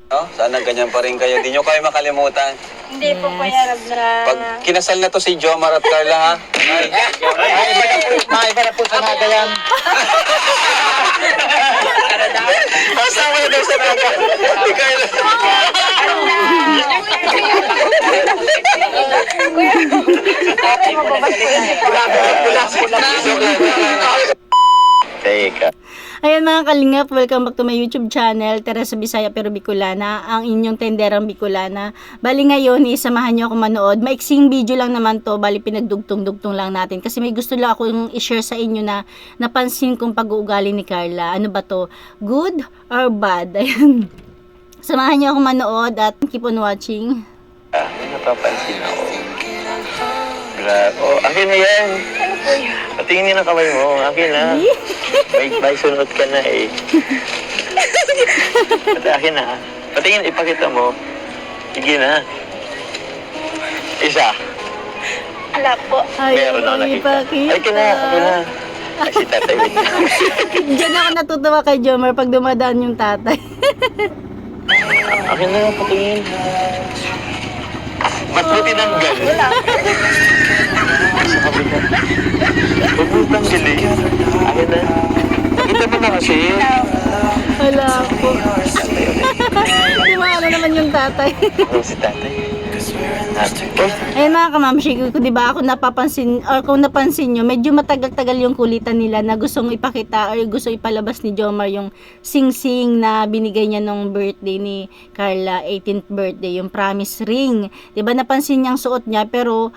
No? Sana ganyan pa rin kayo. Di nyo kayo makalimutan. Hindi po po yan na... Pag kinasal na to si Jomar at Carla, ha? Iba na po sa naga yan. Kasama na daw sa naga. Si Carla. Teka. Ayan mga kalingap, welcome back to my YouTube channel, Teresa Bisaya pero Bicolana, ang inyong tenderang Bicolana. Bali ngayon, isamahan nyo ako manood. Maiksing video lang naman to, bali pinagdugtong-dugtong lang natin. Kasi may gusto lang akong i-share sa inyo na napansin kong pag-uugali ni Carla. Ano ba to? Good or bad? Ayan. Samahan nyo ako manood at keep on watching. May napapansin ako. Oh, akin na yan. Patingin niyo ng kamay mo. Akin na. May sunod ka na eh. Akin na. Patingin, ipakita mo. Sige na. Isa. Wala po. Meron ako nakita. Ay, ka na. Akin na. Ay, si tatay. Diyan ako natutuwa kay Jomar pag dumadaan yung tatay. Akin na, patingin. Ba't mo tinanggal? Wala. Sa kabila. Huwag mo tanggalin. Akin na. Pakita mo na kasi. Wala po. Di ba ano naman yung tatay? Ano si tatay? Ayun mga kamamshi, di ba ako napapansin, or kung napansin nyo, medyo matagal-tagal yung kulitan nila na gustong ipakita or gusto ipalabas ni Jomar yung sing-sing na binigay niya nung birthday ni Carla, 18th birthday, yung promise ring. Di ba napansin niyang suot niya pero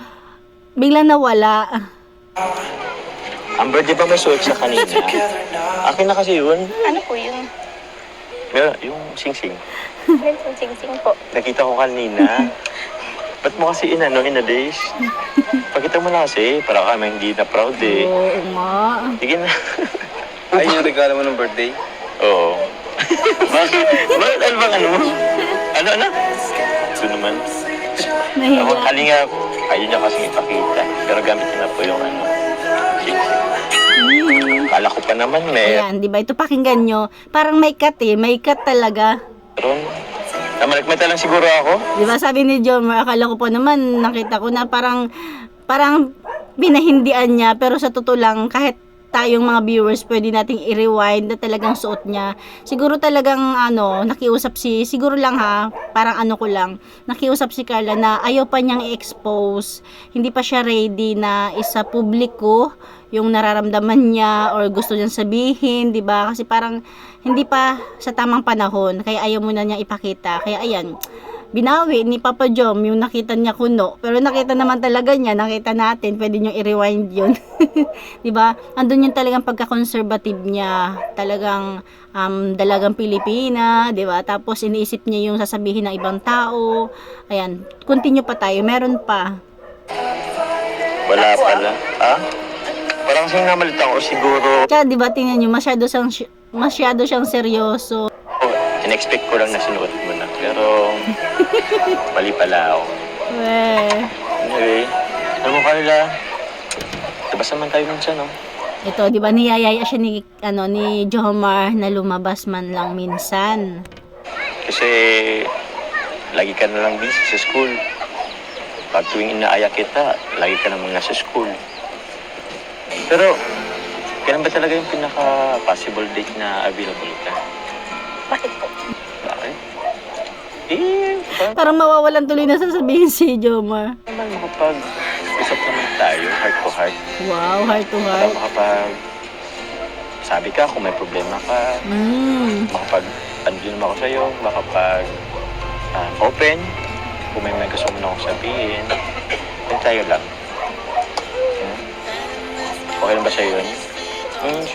biglang nawala. Ang birthday pa may suot sa kanina. Akin na kasi yun. Ano po yun? Meron, yung sing-sing. Minsan sing-sing po. Nakita ko kanina. Ba't mo kasi inadays? Pakita mo na kasi, para kami hindi na proud eh. Oo nga. Sige na. Ayun yung regalo mo ng birthday. Oo. Bakit? Bakit ano bang ano? Ano? Ito naman. Ako Nahiya. kalinga, ayun niya kasi ipakita. Pero gamit niya na po yung ano. Sing-sing. Kala ko pa naman Ayan, di ba? Ito pakinggan nyo. Parang may cut eh. May cut talaga. meron. Namalikmata lang siguro ako. Di ba sabi ni Jomar, akala ko po naman, nakita ko na parang binahindian niya, pero sa totoo lang, kahit tayong mga viewers, pwede nating i-rewind na talagang suot niya. Siguro talagang, siguro lang ha, parang ko lang, nakiusap si Carla na ayaw pa niyang i-expose, hindi pa siya ready na isa publiko, yung nararamdaman niya or gusto niyang sabihin, 'di ba? Kasi parang hindi pa sa tamang panahon, kaya ayaw muna niyang ipakita. Kaya ayan, binawi ni Papa Jom yung nakita niya kuno. Pero nakita naman talaga niya, nakita natin, pwede niyo i-rewind 'yun. 'Di ba? Andun yung talagang pagka-conservative niya, talagang dalagang Pilipina, 'di ba? Tapos iniisip niya yung sasabihin ng ibang tao. Ayan, continue pa tayo, meron pa. Wala pala. Ha? Parang kasi namalita ko siguro. Kaya 'di ba tingnan niyo, masyado siyang seryoso. In-expect ko lang na sinuot mo na. Pero mali pala ako. Anyway, alam mo kanila, labas naman tayo minsan, no? Ito, 'di ba niyayaya siya ni Jomar na lumabas man lang minsan. Kasi lagi ka na lang busy sa school. Pag tuwing inaaya kita, lagi ka namang nasa school. Pero, kailan ba talaga yung pinaka-possible date na available ka? Bakit po? Bakit? Parang mawawalan tuloy na sasabihin si Jomar. Naman makapag-usap naman tayo, heart to heart. Wow, heart to Para heart. sabi ka kung may problema ka, makapag-andun naman ako sa'yo, open, kung may gusto mo na akong sabihin, then tayo lang. Okay lang ba sa'yo yun?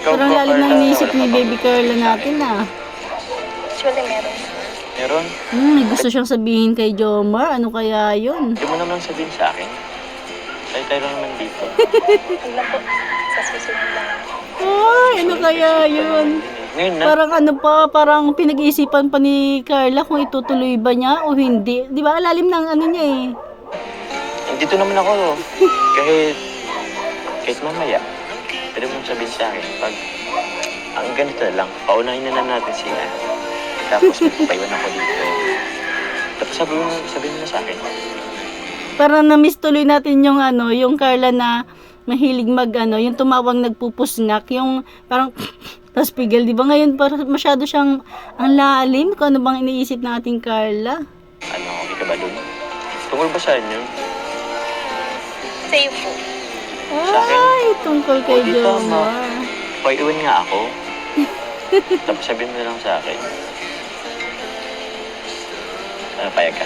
Parang lalim na iniisip ni Baby Carla natin Actually, meron. Meron? May gusto siyang sabihin kay Jomar. Ano kaya yun? Hindi mo naman sabihin sa akin. Tayo lang naman dito. Huwag lang po. Sa susunod lang. Ay, ano kaya yun? Ngayon na. Parang pinag-iisipan pa ni Carla kung itutuloy ba niya o hindi. Di ba? Lalim ng niya eh. Dito naman ako. Kahit mamaya. Pwede mong sabihin sa akin, pag ang ganito na lang, paunahin na natin sila. Tapos magpapaiwan ako dito. Tapos sabi mo na sa akin. Parang na-miss tuloy natin yung ano, yung Carla na mahilig mag ano, yung tumawang nagpupusngak, yung parang tas pigil, di ba? Ngayon parang masyado siyang ang lalim kung ano bang iniisip ng ating Carla. Ano, okay ka ba dun? Tungkol ba sa inyo? Sa'yo po. Sa akin? Ay, tungkol kay Hindi tama. Jomar. Paiwan nga ako. Tapos sabihin mo na lang sa akin. Ano, payag ka?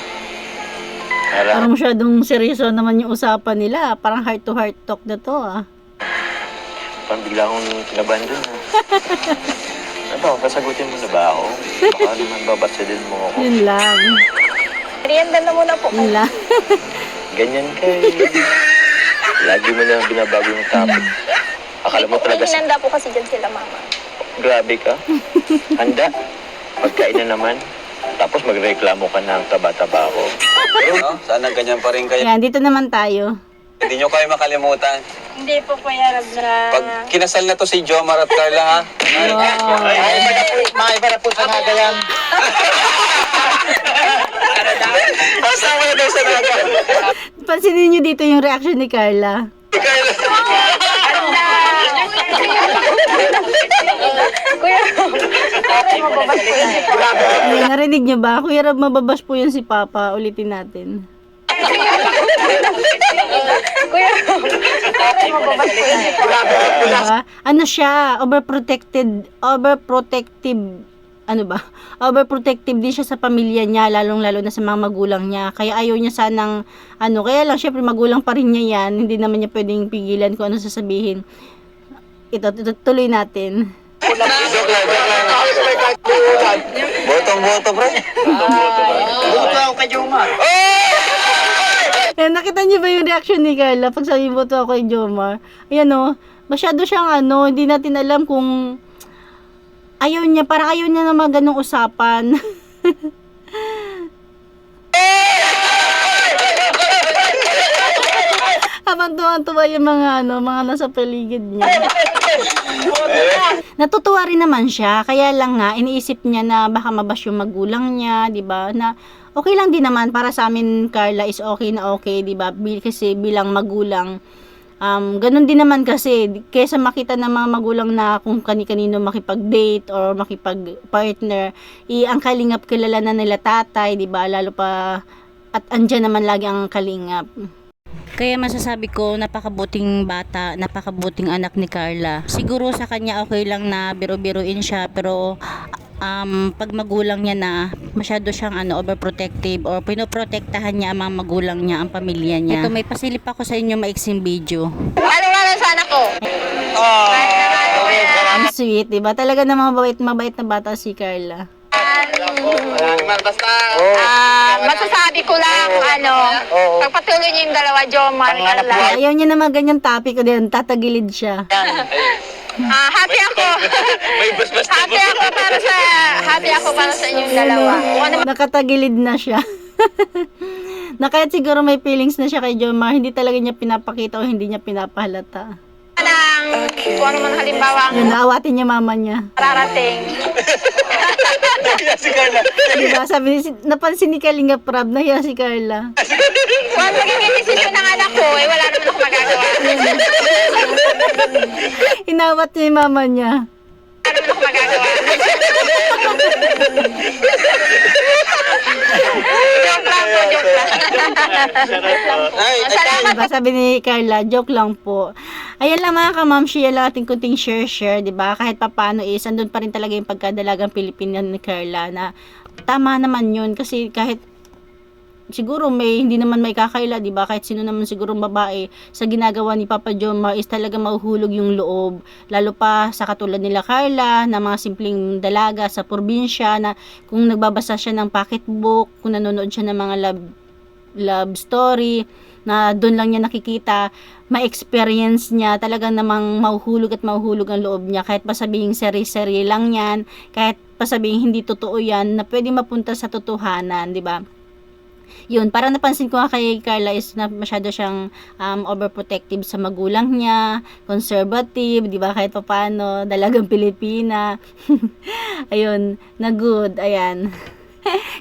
Parang masyadong seryoso naman yung usapan nila. Parang heart to heart talk na to ah. Parang bigla akong kinabahan dun ha. Ano ba, kasagutin mo na ba ako? Baka naman babasa din mo ako. Yun lang. Merienda na muna po. Yun lang. Ganyan ka eh. Lagi mo na binabago yung topic. Akala mo talaga May hinanda po kasi dyan sila, mama. grabe ka. Handa. Pagkain na naman. Tapos magreklamo ka ng taba-taba ako. No? Sana ganyan pa rin kayo. Ayan, dito naman tayo. Hindi nyo kayo makalimutan. Hindi po Kuya Rab na... Pag kinasal na to si Jomar at Carla, ha? Wow. Maiba na po sa naga yan. Kasama na daw sa naga. Pansinin nyo dito yung reaction ni Carla. Kuya Rab, mababas po yan si Papa. Ay, narinig nyo ba? Kuya Rab, mababash po yun si Papa. Ulitin natin. Kuya Rab, mababas po yan si Papa. Diba? Ano siya? Overprotective. Ano ba? Overprotective din siya sa pamilya niya, lalong-lalo na sa mga magulang niya. Kaya ayaw niya sanang, kaya lang syempre magulang pa rin niya yan. Hindi naman niya pwedeng pigilan kung ano sasabihin. Ito tuloy natin. Botong-boto, pre. Boto ako kay Jomar. Eh, nakita niyo ba yung reaction ni Carla pag sabi mo to ako kay Jomar? Ayan o, masyado siyang hindi natin alam kung ayaw niya, parang ayaw niya na mga ganong usapan. Habang tuwa-tuwa yung mga mga nasa paligid niya. Natutuwa rin naman siya, kaya lang nga iniisip niya na baka mabash yung magulang niya, 'di ba? Na okay lang din naman para sa amin, Carla, is okay na okay, 'di ba? Kasi bilang magulang, ganun din naman kasi kaysa makita ng mga magulang na kung kani-kanino makipag-date or makipag-partner, ang kalingap kilala na nila tatay, 'di ba? Lalo pa at andyan naman lagi ang kalingap. Kaya masasabi ko, napakabuting bata, napakabuting anak ni Carla. Siguro sa kanya okay lang na biro-biruin siya, pero pag magulang niya na, masyado siyang overprotective or pinoprotektahan niya ang mga magulang niya, ang pamilya niya. Ito, may pasilip ako sa inyo maiksing video. Ano sana ko? Ang sweet, diba? Talaga namang mabait na bata si Carla. Masasabi ko lang, pagpatuloy niyo yung dalawa, Jomar, Carla. Ayaw niya naman ganyan topic ko din, tatagilid siya. Happy ako. Happy ako para sa inyong dalawa. Kung ano Nakatagilid na siya. Na kahit siguro may feelings na siya kay Jomar, hindi talaga niya pinapakita o hindi niya pinapahalata. kung ano man halimbawa ang Yun, naawatin niya mama niya. mararating. Si Carla. Diba? Sabi, napansin ni Kalinga Prab, nahiya si Carla. Kung ano magiging desisyon ng anak ko, wala naman ako magagawa. Inawat niya yung mama niya. Wala naman ako magagawa. Joke lang po, joke lang. Salamat. Diba? Sabi ni Carla, joke lang po. Ayan lang mga kamamshi, yan lang ating kunting share, diba? Kahit papano is, andun pa rin talaga yung pagkadalagang Pilipina ni Carla na tama naman yun kasi kahit siguro hindi naman may kakaila, diba? Kahit sino naman siguro babae sa ginagawa ni Papa Jomar is talaga mahuhulog yung loob. Lalo pa sa katulad nila Carla, na mga simpleng dalaga sa probinsya na kung nagbabasa siya ng pocketbook, kung nanonood siya ng mga love story, na doon lang niya nakikita, ma-experience niya, talagang namang mahuhulog at mahuhulog ang loob niya. Kahit pa sabihing seri-seri lang yan, kahit pa sabihing hindi totoo yan, na pwede mapunta sa totohanan, di ba? Yun, parang napansin ko nga kay Carla is na masyado siyang overprotective sa magulang niya, conservative, di ba, kahit pa paano, dalagang Pilipina. Ayun, na good, ayan.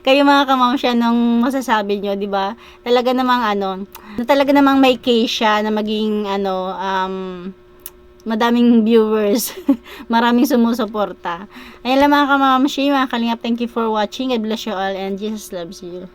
Kayo mga kamamsya, nung masasabi nyo, di ba? Talaga namang talaga namang may case siya na maging madaming viewers, maraming sumusuporta. Ayun lang mga kamamshi, mga kalingap, thank you for watching. God bless you all and Jesus loves you.